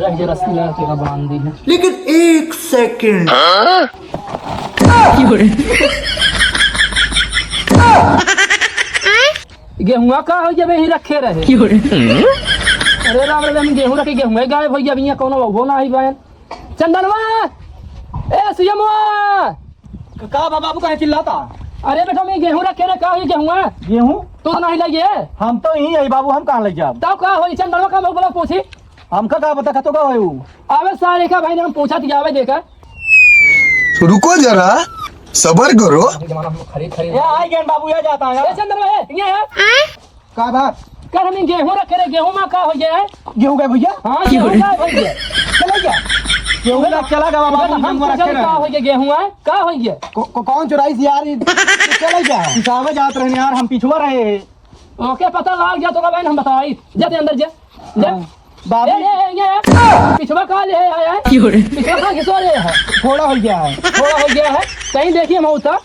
बांध दी है। लेकिन एक सेकंड गेहुआ का हो जब यही रखे रहे। अरे राम राम गेहूं रखे गेहूं गायब हो गया कोनो वो ना ही बहन चंदनवा ए सुयमवा का बाबू कहे चिल्लाता। अरे बेटा मैं गेहूं रखे रे का हो गेहूं गेहूं तू नहीं लगे हम तो यही है बाबू, हम कहाँ ले जाब। तब का हो चंदनवा का बोला पूछी हमका का बता तो का हो। आवे सारे का भाई ने हम पूछा दिया आवे देखा रुको जरा सबर करो। खरीद खरीद ये आई गेन बाबू ये जाता है। ए चंदनवा ये है का बात कर हम गेहूं रखे रे गेहूं में का हो गया है। गेहूं गए भैया। हां गेहूं गायब हो गया चला गया गेहूं चला गया बाबू। हम रखे का हो गया गेहूं है का हो गया कौन चुराई थी यार। चला गया हिसाब जात रहे यार, हम पिछुआ रहे। ओके पता लग गया तो का भाई हम बताई जाते अंदर जा बाबू ये पिछवा का ले आया है पिछवा का किसो ले है थोड़ा हो गया है। थोड़ा हो गया है कहीं देखिए मौता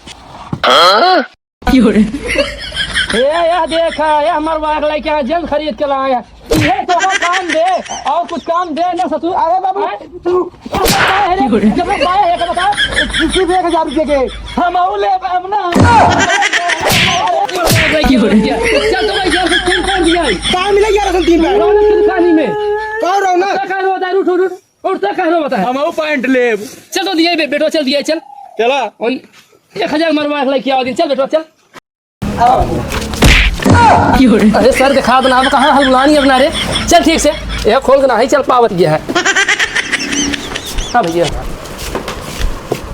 ये देखा ये हमारे बाग लेके आया जल्द खरीद के लाया ये तो काम दे और कुछ काम दे ना सतु। अरे बाबू तू जब है का बता किसी 1000 रुपए के हम आऊ ले हम ना। चल तो भाई जो 3 कर दिया कहां मिला यार 3 में रौनक की दुकानी में कौन रौनक का बता उठ उठता कहां बता हम आऊ पैंट ले। चल तो दिया बेटो चल दिया चल चला 1000 मरवा लेके आओ दिन चल बेटो चल। अरे सर दिखा दो ना कहाँ हलवानी अपना रे चल ठीक से ये खोल के ना ही चल पावत गया है। हाँ भैया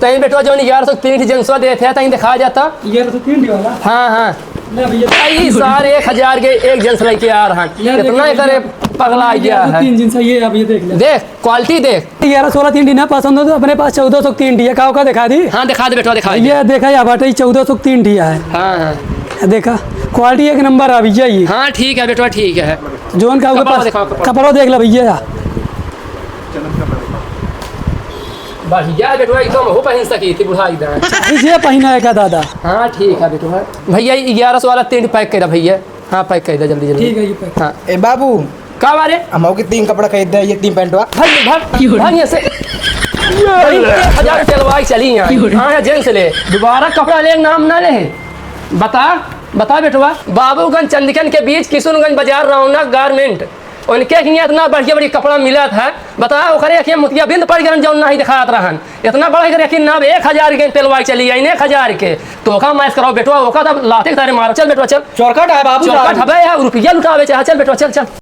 तहीं बेटवा जो 1103 जनसवा दे थे तहीं दिखा जाता 1103 वाला। हाँ हाँ ले भैया भाई सारे 1000 के एक जंस लेके आ रहा है कितना ही करे पगला गया है। 3 जिनसा ये अब ये देख ले देख क्वालिटी देख 1116 3 ना पसंद हो तो अपने पास 1403 डी है। का दिखा दी। हाँ दिखा दे बेटवा दिखा ये देखा या बाटे 1403 डी है। हाँ हाँ देखा क्वालिटी एक नंबर आ भैया ये। हाँ ठीक है बेटवा ठीक है जोन का कपड़ा दिखाओ, कपड़ा देख ला भैया। बढ़िया बेटवा एकदम हो पहन सकी थी बुढ़ाई दान ये पहना है का दादा। हाँ ठीक है बेटवा भैया 1100 वाला 3 पैक कर भैया। हाँ पैक कर दे जल्दी जल्दी ठीक है ये पैक। हाँ ए बाबू का बारे हम के 3 कपड़ा खरीद दे, ये 3 पैंटवा। भाग यहाँ से 1000 चलवाई चली यहाँ हाँ जेंट्स ले दोबारा कपड़ा ले नाम ना ले बता बेटवा बाबूगंज चंदकन के बीच किशुनगंज बाजार रौनक गारमेंट उनके यहाँ इतना बढ़िया बढ़िया कपड़ा मिला था। बताओ ओखरे मोतिया बिंद पड़ गया जो नहीं दिखात रहन इतना बड़ा करके ना 1000 के तेलवाई चली आई 1000 के तो का मैच कराओ बेटवा ओका तब लाते तारे मारो चल बेटवा चल चौरकट है बाबू चौरकट हबे रुपया लुटावे चाहे चल बेटवा चल चल।